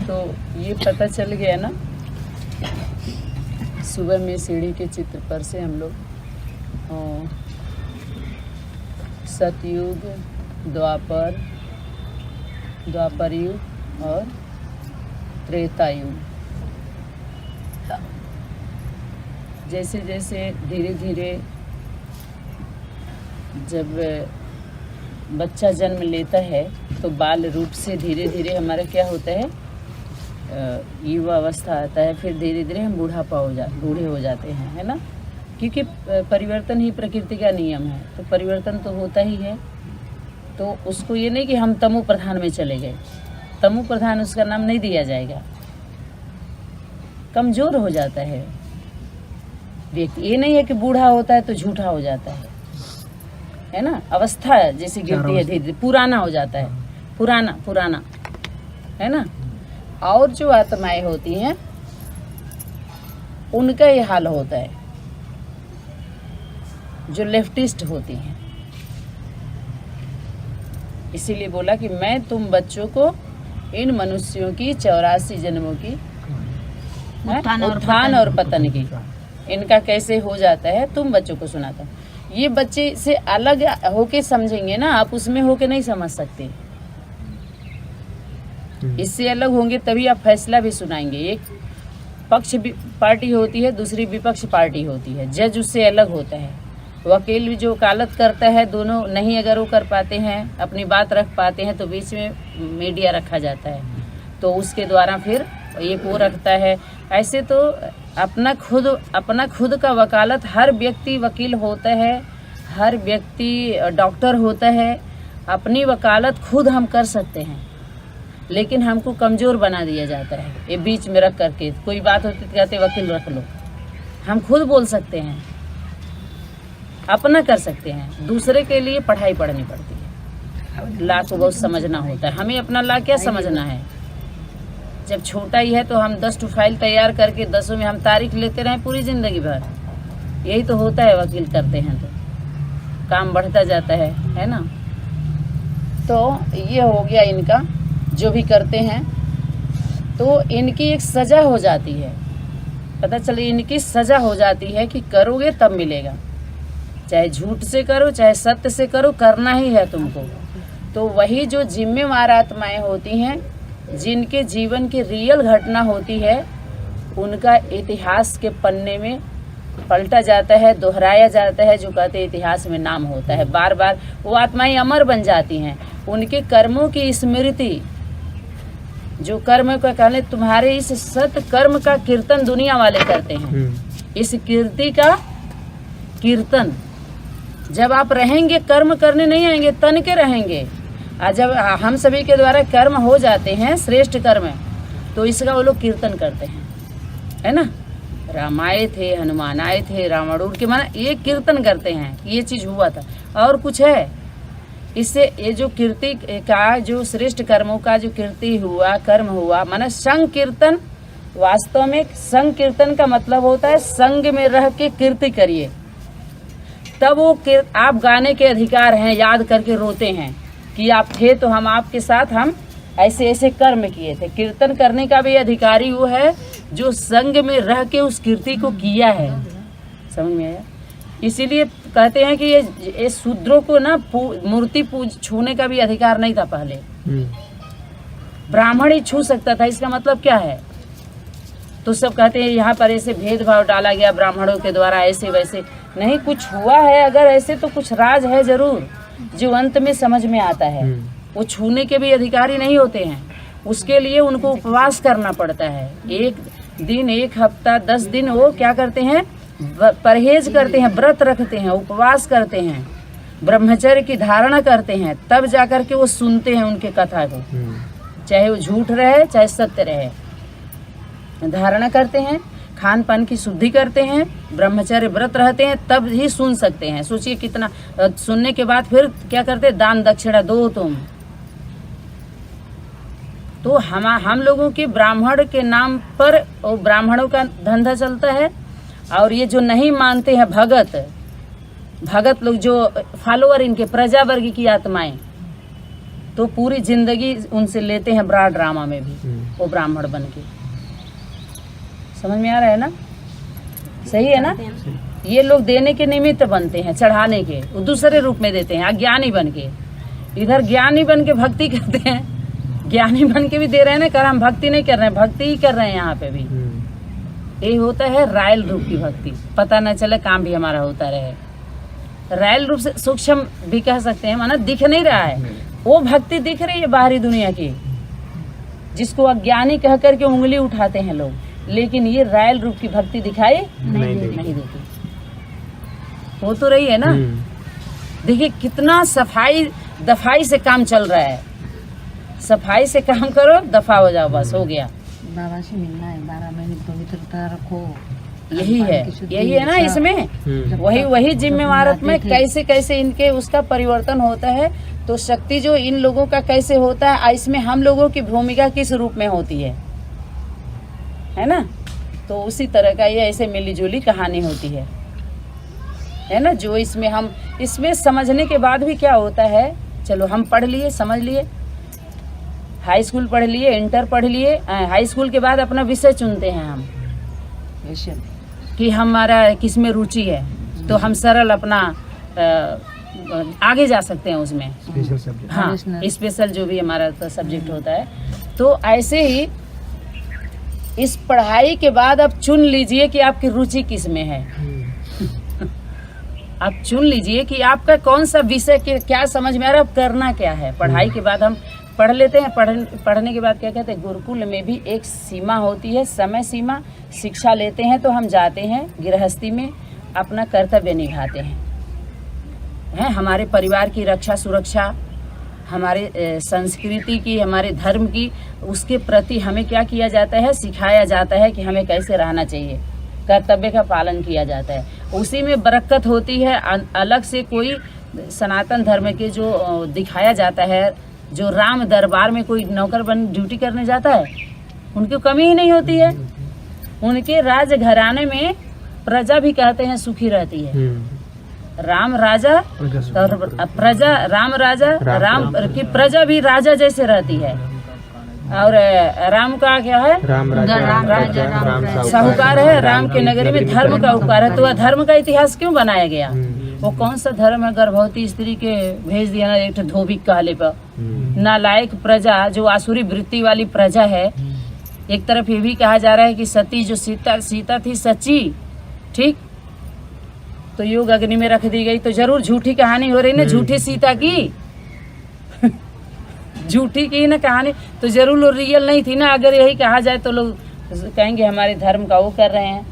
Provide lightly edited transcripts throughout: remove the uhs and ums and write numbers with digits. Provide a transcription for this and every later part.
तो ये पता चल गया ना सुबह में सीढ़ी के चित्र पर से हम लोग सतयुग, द्वापर युग और त्रेता युग। जैसे जैसे धीरे धीरे जब बच्चा जन्म लेता है तो बाल रूप से धीरे धीरे हमारा क्या होता है, युवा अवस्था आता है, फिर धीरे धीरे हम बूढ़े हो जाते हैं, है ना। क्योंकि परिवर्तन ही प्रकृति का नियम है, तो परिवर्तन तो होता ही है। तो उसको ये नहीं कि हम तमो प्रधान में चले गए, तमो प्रधान उसका नाम नहीं दिया जाएगा, कमज़ोर हो जाता है व्यक्ति। ये नहीं है कि बूढ़ा होता है तो झूठा हो जाता है ना। अवस्था जैसे गिरती है धीरे धीरे, पुराना हो जाता है, पुराना है ना। और जो आत्माएं होती हैं उनका ये हाल होता है, जो लेफ्टिस्ट होती हैं। इसीलिए बोला कि मैं तुम बच्चों को इन मनुष्यों की 84 जन्मों की उत्थान और पतन की, इनका कैसे हो जाता है तुम बच्चों को सुनाता हूँ। ये बच्चे से अलग होके समझेंगे ना, आप उसमें होके नहीं समझ सकते। इससे अलग होंगे तभी आप फैसला भी सुनाएंगे। एक पक्ष पार्टी होती है, दूसरी विपक्ष पार्टी होती है, जज उससे अलग होता है। वकील भी जो वकालत करता है, दोनों नहीं अगर वो कर पाते हैं, अपनी बात रख पाते हैं, तो बीच में मीडिया रखा जाता है, तो उसके द्वारा फिर एक वो रखता है। ऐसे तो अपना खुद का वकालत, हर व्यक्ति वकील होता है, हर व्यक्ति डॉक्टर होता है। अपनी वकालत खुद हम कर सकते हैं, लेकिन हमको कमज़ोर बना दिया जाता है। ये बीच में रख करके कोई बात होती तो कहते वकील रख लो। हम खुद बोल सकते हैं, अपना कर सकते हैं, दूसरे के लिए पढ़ाई पढ़नी पड़ती है। ला को बहुत समझना होता है। हमें अपना ला क्या समझना है। जब छोटा ही है तो हम 10 फाइल तैयार करके 10 में हम तारीख लेते रहें पूरी ज़िंदगी भर। यही तो होता है, वकील करते हैं तो काम बढ़ता जाता है ना। तो ये हो गया इनका, जो भी करते हैं तो इनकी एक सज़ा हो जाती है। पता चले इनकी सज़ा हो जाती है कि करोगे तब मिलेगा, चाहे झूठ से करो चाहे सत्य से करो, करना ही है तुमको। तो वही जो जिम्मेवार आत्माएं होती हैं, जिनके जीवन की रियल घटना होती है, उनका इतिहास के पन्ने में पलटा जाता है, दोहराया जाता है। जो कहते हैं इतिहास में नाम होता है, बार बार वो आत्माएं अमर बन जाती हैं। उनके कर्मों की स्मृति, जो कर्म का कहने, तुम्हारे इस सत कर्म का कीर्तन दुनिया वाले करते हैं। इस कीर्ति का कीर्तन जब आप रहेंगे, कर्म करने नहीं आएंगे, तन के रहेंगे। और जब हम सभी के द्वारा कर्म हो जाते हैं, श्रेष्ठ कर्म, तो इसका वो लोग कीर्तन करते हैं, है ना। राम आए थे, हनुमान आए थे, रावण उड़ के, माना ये कीर्तन करते हैं कि ये चीज़ हुआ था। और कुछ है इससे, ये जो कीर्ति का, जो श्रेष्ठ कर्मों का जो कीर्ति हुआ, कर्म हुआ, माना संकीर्तन। वास्तव में संकीर्तन का मतलब होता है संग में रह के कीर्ति करिए, तब वो आप गाने के अधिकार हैं। याद करके रोते हैं कि आप थे तो हम आपके साथ, हम ऐसे ऐसे कर्म किए थे। कीर्तन करने का भी अधिकारी वो है जो संग में रह के उस कीर्ति को किया है। समझ में आया। इसीलिए कहते हैं कि ये शूद्रों को ना मूर्ति छूने का भी अधिकार नहीं था पहले, ब्राह्मण ही छू सकता था। इसका मतलब क्या है, तो सब कहते हैं यहाँ पर ऐसे भेदभाव डाला गया ब्राह्मणों के द्वारा, ऐसे वैसे नहीं। कुछ हुआ है अगर ऐसे, तो कुछ राज है जरूर, जो अंत में समझ में आता है। वो छूने के भी अधिकारी नहीं होते हैं, उसके लिए उनको उपवास करना पड़ता है। एक दिन, एक हफ्ता, 10 दिन वो क्या करते हैं, परहेज करते हैं, व्रत रखते हैं, उपवास करते हैं, ब्रह्मचर्य की धारणा करते हैं, तब जाकर के वो सुनते हैं उनके कथा को, चाहे वो झूठ रहे चाहे सत्य रहे। धारणा करते हैं, खान पान की शुद्धि करते हैं, ब्रह्मचर्य व्रत रहते हैं, तब ही सुन सकते हैं। सोचिए कितना, सुनने के बाद फिर क्या करते हैं, दान दक्षिणा दो तुम। तो हम लोगों के ब्राह्मण के नाम पर वो ब्राह्मणों का धंधा चलता है। और ये जो नहीं मानते हैं भगत लोग, जो फॉलोअर इनके, प्रजा वर्ग की आत्माएं, तो पूरी जिंदगी उनसे लेते हैं ब्राह्मण ड्रामा में भी, वो ब्राह्मण बन के। समझ में आ रहा है ना? सही है ना? ये लोग देने के निमित्त बनते हैं, चढ़ाने के, वो दूसरे रूप में देते हैं अज्ञानी बन के। इधर ज्ञानी बन के भक्ति करते हैं, ज्ञानी बन के भी दे रहे हैं ना, कर हम भक्ति नहीं कर रहे हैं, भक्ति ही कर रहे हैं यहाँ पे भी। ये होता है रायल रूप की भक्ति, पता न चले काम भी हमारा होता रहे। रायल रूप से सूक्ष्म भी कह सकते हैं, माना दिख नहीं रहा है, वो भक्ति दिख रही है बाहरी दुनिया की, जिसको अज्ञानी कह करके उंगली उठाते हैं लोग, लेकिन ये रायल रूप की भक्ति दिखाई नहीं देती। हो तो रही है ना? देखिए कितना सफाई दफाई से काम चल रहा है। सफाई से काम करो, दफा हो जाओ, बस हो गया। बाबा से मिलना है, 12 महीने पवित्रता रखो, यही है ना इसमें। वही जिम्मेवारत में कैसे कैसे इनके उसका परिवर्तन होता है। तो शक्ति जो इन लोगों का कैसे होता है, इसमें हम लोगों की भूमिका किस रूप में होती है ना? तो उसी तरह का ये ऐसे मिली जुली कहानी होती है ना? जो इसमें समझने के बाद भी क्या होता है, चलो हम पढ़ लिए, समझ लिए, हाई स्कूल पढ़ लिए, इंटर पढ़ लिए, हाई स्कूल के बाद अपना विषय चुनते हैं हम कि हमारा किस में रुचि है, तो हम सरल अपना आगे जा सकते हैं उसमें। हाँ, स्पेशल जो भी हमारा सब्जेक्ट होता है। तो ऐसे ही इस पढ़ाई के बाद आप चुन लीजिए कि आपकी रुचि किस में है। आप चुन लीजिए कि आपका कौन सा विषय के क्या समझ में आ रहा है, करना क्या है। पढ़ाई के बाद हम पढ़ लेते हैं, पढ़ने के बाद क्या कहते हैं, गुरुकुल में भी एक सीमा होती है, समय सीमा। शिक्षा लेते हैं तो हम जाते हैं गृहस्थी में, अपना कर्तव्य निभाते हैं, हमारे परिवार की रक्षा सुरक्षा, हमारे संस्कृति की, हमारे धर्म की, उसके प्रति हमें क्या किया जाता है, सिखाया जाता है कि हमें कैसे रहना चाहिए, कर्तव्य का पालन किया जाता है। उसी में बरकत होती है। अलग से कोई सनातन धर्म के जो दिखाया जाता है, जो राम दरबार में कोई नौकर बन ड्यूटी करने जाता है, उनकी कमी ही नहीं होती है। उनके राज घराने में प्रजा भी कहते हैं सुखी रहती है। राम राजा और प्रजा, राम राजा, राम की प्रजा भी राजा जैसे रहती है। और राम का क्या है, साहूकार है, राम के नगरी में धर्म का उपकार है। तो धर्म का इतिहास क्यों बनाया गया? वो कौन सा धर्म है, गर्भवती स्त्री के भेज दिया ना एक धोबिक कहले पर। नालायक प्रजा, जो आसुरी वृत्ति वाली प्रजा है। एक तरफ ये भी कहा जा रहा है कि सती जो सीता थी सच्ची, ठीक, तो योग अग्नि में रख दी गई। तो जरूर झूठी कहानी हो रही ना, झूठी सीता की झूठी की ना कहानी, तो जरूर रियल नहीं थी ना। अगर यही कहा जाए तो लोग कहेंगे हमारे धर्म का वो कर रहे हैं,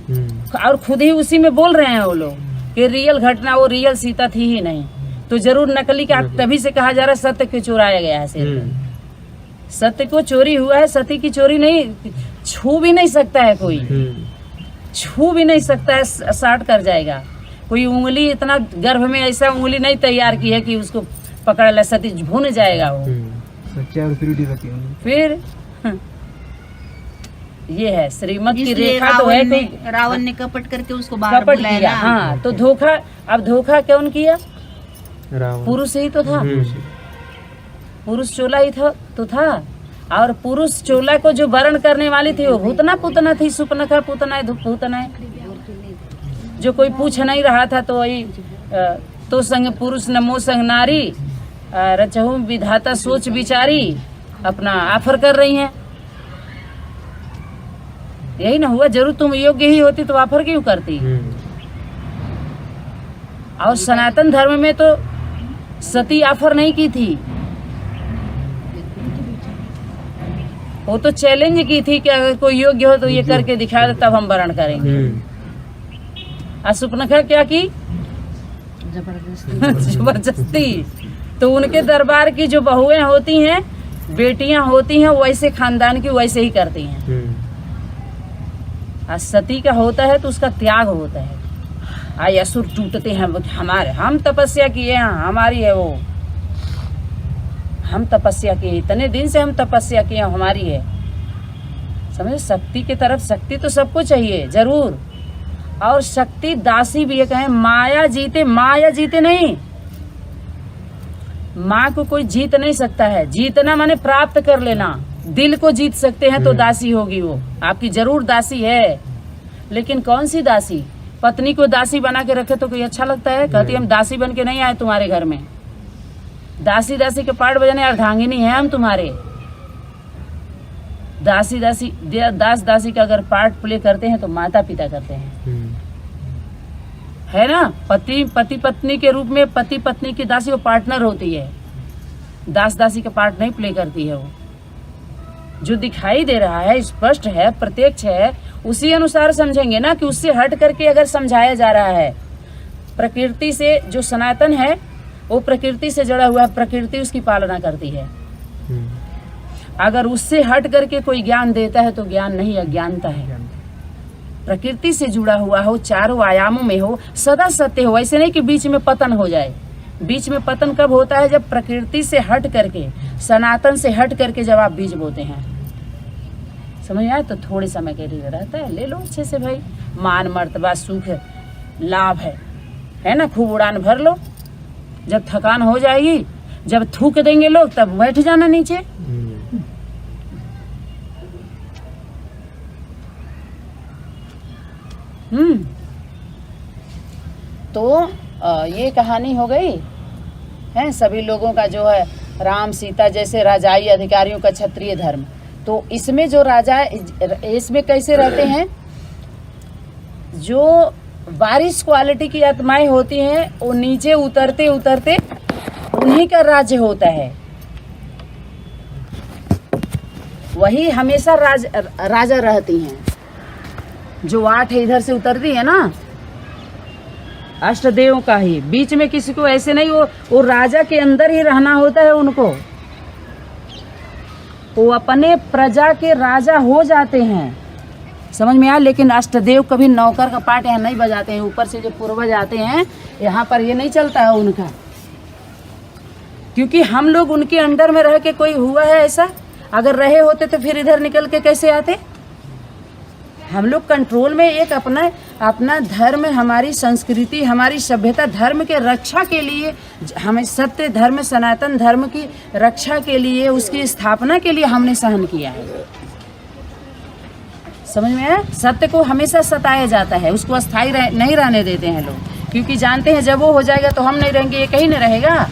और खुद ही उसी में बोल रहे हैं वो लोग कि रियल घटना, वो रियल सीता थी ही नहीं। तो जरूर नकली का, तभी से कहा जा रहा है सत्य को चुराया गया है सिर्फ। सत्य को चोरी हुआ है, सती की चोरी नहीं। छू भी नहीं सकता है कोई, छू भी नहीं सकता है, साट कर जाएगा कोई। उंगली इतना गर्भ में ऐसा उंगली नहीं तैयार की है कि उसको पकड़ ले, सती भून जाएगा वो। फिर ये है श्रीमत की रेखा। तो है कोई रावण ने कपट करके उसको बाहर कपट किया। हाँ, तो धोखा, अब धोखा कौन किया? पुरुष ही तो था, पुरुष चोला ही तो था। और पुरुष चोला को जो वरण करने वाली थी वो भूतना पुतना थी, सुपनखा पुतना भूतना, जो कोई पूछ नहीं रहा था। तो वही तो संग पुरुष नमो संग नारी, रचहु विधाता सोच विचारी, अपना ऑफर कर रही हैं। यही ना हुआ? जरूर तुम योग्य ही होती तो ऑफर क्यों करती? और सनातन धर्म में तो सती ऑफर नहीं की थी, वो तो चैलेंज की थी कि अगर कोई योग्य हो तो ये करके दिखा दे, तब हम वरण करेंगे। और सुपनखा क्या की? जबरदस्ती। तो उनके दरबार की जो बहुएं होती हैं, बेटियां होती हैं, वैसे खानदान की वैसे ही करती हैं। और सती का होता है तो उसका त्याग होता है। आई असुर टूटते हैं हमारे, हम तपस्या किए हैं, हमारी है वो, हम तपस्या किए, इतने दिन से हम तपस्या किए, हमारी है। समझे? शक्ति की तरफ, शक्ति तो सबको चाहिए जरूर। और शक्ति दासी भी है, कहें माया जीते, माया जीते नहीं, माँ को कोई जीत नहीं सकता है। जीतना माने प्राप्त कर लेना। दिल को जीत सकते हैं तो दासी होगी वो, आपकी जरूर दासी है। लेकिन कौन सी दासी? पत्नी को दासी बना के रखे तो कोई अच्छा लगता है? कहती हम दासी बन के नहीं आए तुम्हारे घर में, दासी दासी के पार्ट बजाने अर्धांगिनी है हम तुम्हारे। दास दासी का अगर पार्ट प्ले करते हैं तो माता पिता करते हैं, है ना। पति पत्नी के रूप में पति पत्नी की दासी वो पार्टनर होती है, दास दासी का पार्ट नहीं प्ले करती है वो। जो दिखाई दे रहा है, स्पष्ट है, प्रत्यक्ष है, उसी अनुसार समझेंगे ना कि उससे हट करके अगर समझाया जा रहा है। प्रकृति से जो सनातन है वो प्रकृति से जुड़ा हुआ है, प्रकृति उसकी पालना करती है। अगर उससे हट करके कोई ज्ञान देता है तो ज्ञान नहीं, अज्ञानता है। प्रकृति से जुड़ा हुआ हो, चारों आयामों में हो, सदा सत्य हो। ऐसे नहीं कि बीच में पतन हो जाए। बीच में पतन कब होता है? जब प्रकृति से हट करके, सनातन से हट करके जब आप बीज बोते हैं। समझ में आया? तो थोड़े समय के लिए रहता है, ले लो अच्छे से भाई। मान मर्तबा सुख लाभ है ना, खूब उड़ान भर लो। जब थकान हो जाएगी, जब थूक देंगे लोग, तब बैठ जाना नीचे। तो ये कहानी हो गई है सभी लोगों का, जो है राम सीता जैसे राजाई अधिकारियों का क्षत्रिय धर्म। तो इसमें जो राजा, इसमें कैसे रहते हैं? जो बारिश क्वालिटी की आत्माएं होती हैं वो नीचे उतरते उतरते उन्हीं का राज्य होता है। वही हमेशा राजा रहती हैं। जो 8 इधर से उतरती है ना, अष्टदेव का ही, बीच में किसी को ऐसे नहीं, वो राजा के अंदर ही रहना होता है उनको। वो अपने प्रजा के राजा हो जाते हैं। समझ में आया? लेकिन अष्टदेव कभी नौकर का पार्ट यहाँ नहीं बजाते हैं। ऊपर से जो पूर्वज आते हैं यहाँ पर ये नहीं चलता है उनका, क्योंकि हम लोग उनके अंडर में रह के कोई हुआ है ऐसा? अगर रहे होते तो फिर इधर निकल के कैसे आते? हम लोग कंट्रोल में एक अपना धर्म, हमारी संस्कृति, हमारी सभ्यता, धर्म के रक्षा के लिए, हमें सत्य धर्म, सनातन धर्म की रक्षा के लिए, उसकी स्थापना के लिए हमने सहन किया है। समझ में आया? सत्य को हमेशा सताया जाता है, उसको अस्थायी नहीं रहने देते हैं लोग, क्योंकि जानते हैं जब वो हो जाएगा तो हम नहीं रहेंगे, ये कहीं नहीं रहेगा।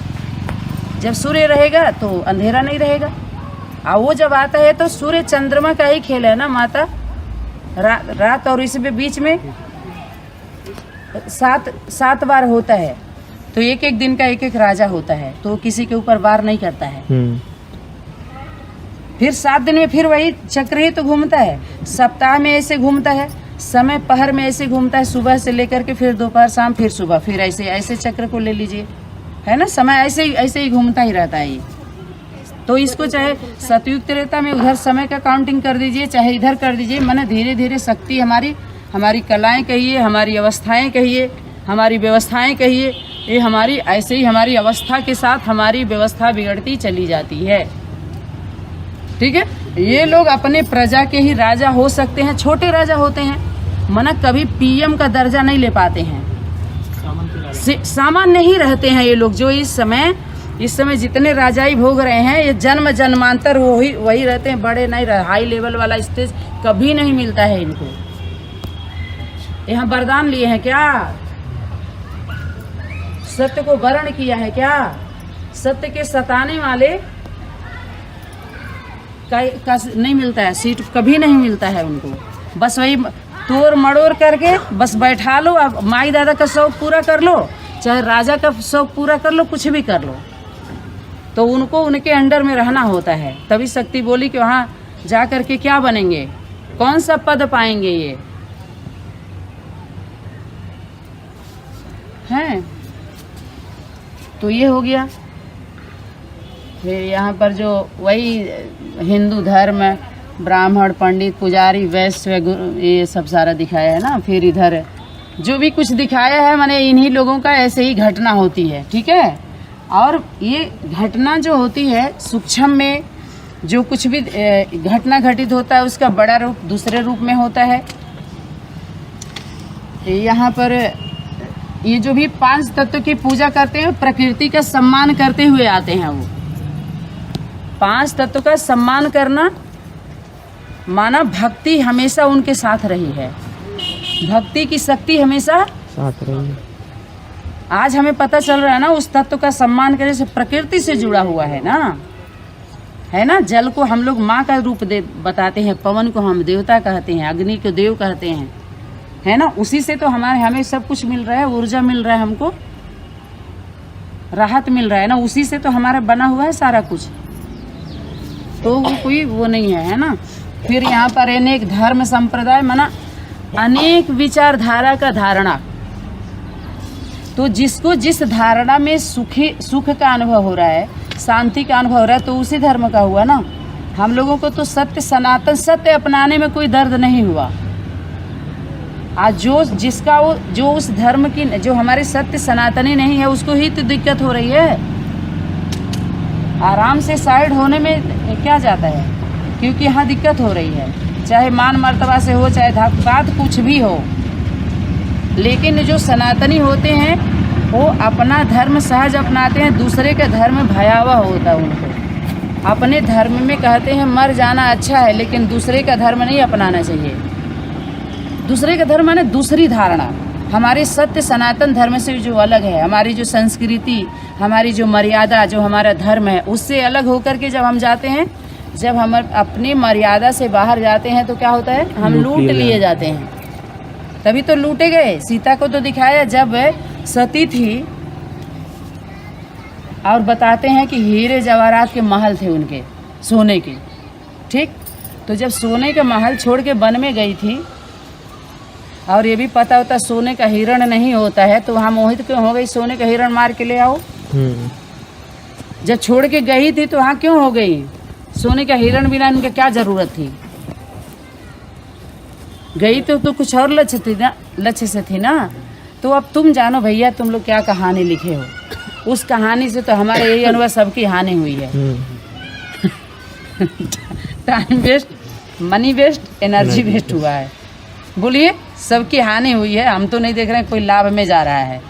जब सूर्य रहेगा तो अंधेरा नहीं रहेगा, और वो जब आता है तो सूर्य चंद्रमा का ही खेल है ना माता। रात और इसमें बीच में 7 बार होता है, तो एक एक दिन का एक एक राजा होता है, तो किसी के ऊपर वार नहीं करता है। फिर 7 दिन में फिर वही चक्र ही तो घूमता है। सप्ताह में ऐसे घूमता है, समय पहर में ऐसे घूमता है, सुबह से लेकर के फिर दोपहर शाम फिर सुबह, फिर ऐसे चक्र को ले लीजिए, है ना। समय ऐसे ही घूमता ही रहता है ये। तो इसको चाहे सतयुग त्रेता में उधर समय का काउंटिंग कर दीजिए, चाहे इधर कर दीजिए। माने धीरे धीरे शक्ति हमारी कलाएं कहिए, हमारी अवस्थाएं कहिए, हमारी व्यवस्थाएं कहिए, ये हमारी ऐसे ही हमारी अवस्था के साथ हमारी व्यवस्था बिगड़ती चली जाती है। ठीक है, ये लोग अपने प्रजा के ही राजा हो सकते हैं, छोटे राजा होते हैं, मना कभी पीएम का दर्जा नहीं ले पाते हैं, सामान्य ही रहते हैं ये लोग। जो इस समय जितने राजाई भोग रहे हैं, ये जन्म जन्मांतर वही रहते हैं, बड़े नहीं रहे। हाई लेवल वाला स्टेज कभी नहीं मिलता है इनको। यहाँ वरदान लिए हैं क्या? सत्य को वर्ण किया है क्या? सत्य के सताने वाले का नहीं मिलता है, सीट कभी नहीं मिलता है उनको। बस वही तोड़ मड़ोड़ करके बस बैठा लो, अब माई दादा का शौक पूरा कर लो, चाहे राजा का शौक पूरा कर लो, कुछ भी कर लो, तो उनको उनके अंडर में रहना होता है। तभी शक्ति बोली कि वहाँ जा कर के क्या बनेंगे, कौन सा पद पाएंगे ये हैं। तो ये हो गया। फिर यहाँ पर जो वही हिंदू धर्म, ब्राह्मण, पंडित, पुजारी, वैश्य, ये सब सारा दिखाया है ना। फिर इधर जो भी कुछ दिखाया है, माने इन्हीं लोगों का ऐसे ही घटना होती है। ठीक है, और ये घटना जो होती है सूक्ष्म में, जो कुछ भी घटना घटित होता है उसका बड़ा रूप दूसरे रूप में होता है। यहाँ पर ये जो भी 5 तत्व की पूजा करते हैं प्रकृति का सम्मान करते हुए आते हैं। वो 5 तत्व का सम्मान करना माना भक्ति हमेशा उनके साथ रही है, भक्ति की शक्ति हमेशा साथ रही है। आज हमें पता चल रहा है ना, उस तत्व का सम्मान करने से प्रकृति से जुड़ा हुआ है ना, है ना। जल को हम लोग माँ का रूप बताते हैं, पवन को हम देवता कहते हैं, अग्नि को देव कहते हैं, है ना। उसी से तो हमें सब कुछ मिल रहा है, ऊर्जा मिल रहा है, हमको राहत मिल रहा है ना, उसी से तो हमारा बना हुआ है सारा कुछ। तो वो कोई वो नहीं है ना। फिर यहाँ पर अनेक धर्म संप्रदाय माना अनेक विचारधारा का धारणा। तो जिसको जिस धारणा में सुख का अनुभव हो रहा है, शांति का अनुभव हो रहा है, तो उसी धर्म का हुआ ना। हम लोगों को तो सत्य, सनातन सत्य अपनाने में कोई दर्द नहीं हुआ। आज जो उस धर्म की, जो हमारे सत्य सनातनी नहीं है, उसको ही तो दिक्कत हो रही है। आराम से साइड होने में क्या जाता है, क्योंकि यहाँ दिक्कत हो रही है। चाहे मान मर्तबा से हो, चाहे बात कुछ भी हो, लेकिन जो सनातनी होते हैं वो अपना धर्म सहज अपनाते हैं, दूसरे का धर्म भयावह होता है उनको। अपने धर्म में कहते हैं मर जाना अच्छा है, लेकिन दूसरे का धर्म नहीं अपनाना चाहिए। दूसरे का धर्म माने दूसरी धारणा, हमारे सत्य सनातन धर्म से जो अलग है, हमारी जो संस्कृति, हमारी जो मर्यादा, जो हमारा धर्म है, उससे अलग होकर के जब हम जाते हैं, जब हम अपनी मर्यादा से बाहर जाते हैं, तो क्या होता है, हम लूट लिए जाते हैं। तभी तो लूटे गए। सीता को तो दिखाया जब सती थी, और बताते हैं कि हीरे जवाहरात के महल थे उनके, सोने के, ठीक। तो जब सोने के महल छोड़ के वन में गई थी, और ये भी पता होता सोने का हिरण नहीं होता है, तो वहाँ मोहित क्यों हो गई, सोने का हिरण मार के ले आओ। जब छोड़ के गई थी तो वहाँ क्यों हो गई, सोने का हिरण बिना उनके क्या जरूरत थी। गई तो कुछ और लक्ष्य से थी ना। तो अब तुम जानो भैया, तुम लोग क्या कहानी लिखे हो, उस कहानी से तो हमारे यही अनुभव, सबकी हानि हुई है। Time waste, money waste, energy waste हुआ है। बोलिए, सबकी हानि हुई है। हम तो नहीं देख रहे हैं कोई लाभ में जा रहा है।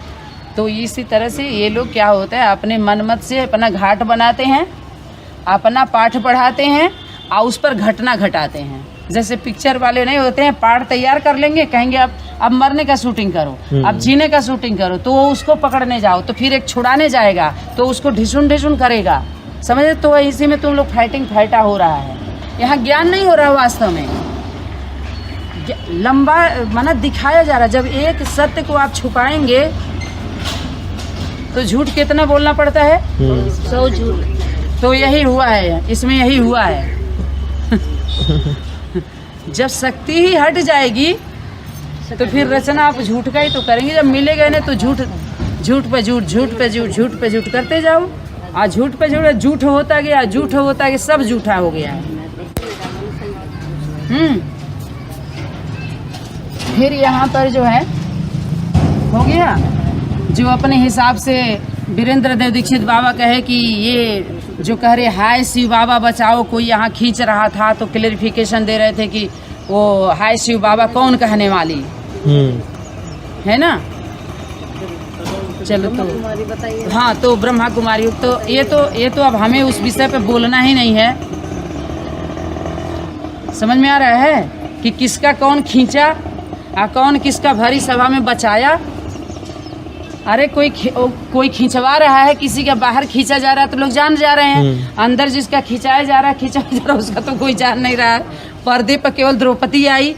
तो इसी तरह से ये लोग क्या होता है, अपने मनमत से अपना घाट बनाते हैं, अपना पाठ पढ़ाते हैं, और उस पर घटना घटाते हैं। जैसे पिक्चर वाले नहीं होते हैं, पाठ तैयार कर लेंगे, कहेंगे अब मरने का शूटिंग करो, अब जीने का शूटिंग करो, तो वो उसको पकड़ने जाओ, तो फिर एक छुड़ाने जाएगा, तो उसको ढिसुन करेगा, समझे। तो इसी में तुम लोग फाइटा हो रहा है। यहाँ ज्ञान नहीं हो रहा वास्तव में, लंबा माना दिखाया जा रहा। जब एक सत्य को आप छुपाएंगे तो झूठ कितना बोलना पड़ता है, 100 झूठ। तो यही हुआ है, इसमें यही हुआ है। जब शक्ति ही हट जाएगी तो फिर रचना आप झूठ का ही तो करेंगे। जब मिलेगा नहीं तो झूठ पे झूठ करते जाओ, और झूठ पे झूठ होता गया, सब झूठा हो गया है। फिर यहाँ पर जो है हो गया, जो अपने हिसाब से वीरेंद्र देव दीक्षित बाबा कहे कि ये जो कह रहे हाय शिव बाबा बचाओ, कोई यहाँ खींच रहा था तो क्लेरिफिकेशन दे रहे थे कि वो हाय शिव बाबा कौन कहने वाली है ना। चलो तो हाँ, तो ब्रह्मा कुमारी, तो ये तो अब हमें उस विषय पे बोलना ही नहीं है। समझ में आ रहा है कि किसका कौन खींचा और कौन किसका भरी सभा में बचाया। अरे कोई खिंचवा रहा है, किसी का बाहर खींचा जा रहा है तो लोग जान जा रहे हैं, अंदर जिसका खिंचाया जा रहा है उसका तो कोई जान नहीं रहा है। पर्दे पर केवल द्रौपदी आई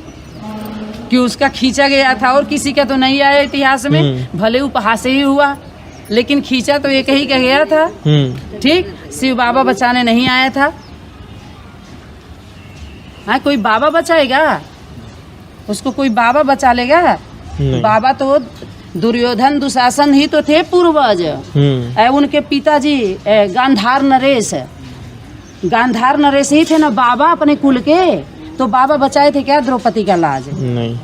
कि उसका खींचा गया था, और किसी का तो नहीं आया इतिहास में। भले उपहास ही हुआ, लेकिन खींचा तो एक ही का गया था, ठीक। शिव बाबा बचाने नहीं आया था। हाँ, कोई बाबा बचाएगा उसको, कोई बाबा बचा लेगा? बाबा तो दुर्योधन दुशासन ही तो थे पूर्वज। उनके पिताजी गांधार नरेश ही थे ना बाबा अपने कुल के। तो बाबा बचाए थे क्या द्रौपदी का लाज? नहीं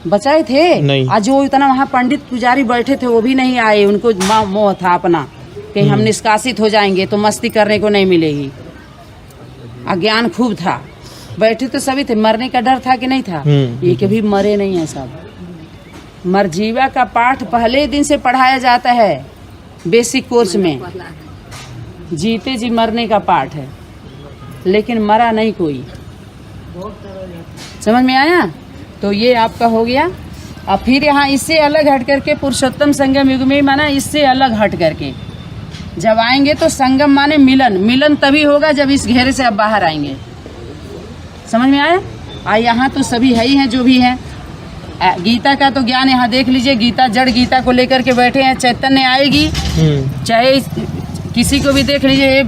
बचाए थे नहीं। आज जो इतना वहाँ पंडित पुजारी बैठे थे वो भी नहीं आए, उनको मोह था अपना कि हम निष्कासित हो जाएंगे तो मस्ती करने को नहीं मिलेगी। अज्ञान खूब था, बैठे तो सभी थे, मरने का डर था कि नहीं था? ये कभी मरे नहीं है सब, मरजीवा का पाठ पहले दिन से पढ़ाया जाता है बेसिक कोर्स में। जीते जी मरने का पाठ है, लेकिन मरा नहीं कोई। समझ में आया? तो ये आपका हो गया। और फिर यहाँ इससे अलग हट करके पुरुषोत्तम संगम युग में माना इससे अलग हट करके जब आएंगे तो संगम माने मिलन। मिलन तभी होगा जब इस घेरे से आप बाहर आएंगे। समझ में आया? यहाँ तो सभी है ही हैं जो भी हैं। गीता का तो ज्ञान यहाँ देख लीजिए, गीता जड़ गीता को लेकर के बैठे हैं। चैतन्य आएगी, चाहे किसी को भी देख लीजिए।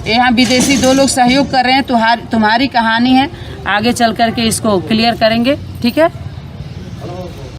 यहाँ विदेशी 2 लोग सहयोग कर रहे हैं, तुम्हारी कहानी है, आगे चल करके इसको क्लियर करेंगे। ठीक है।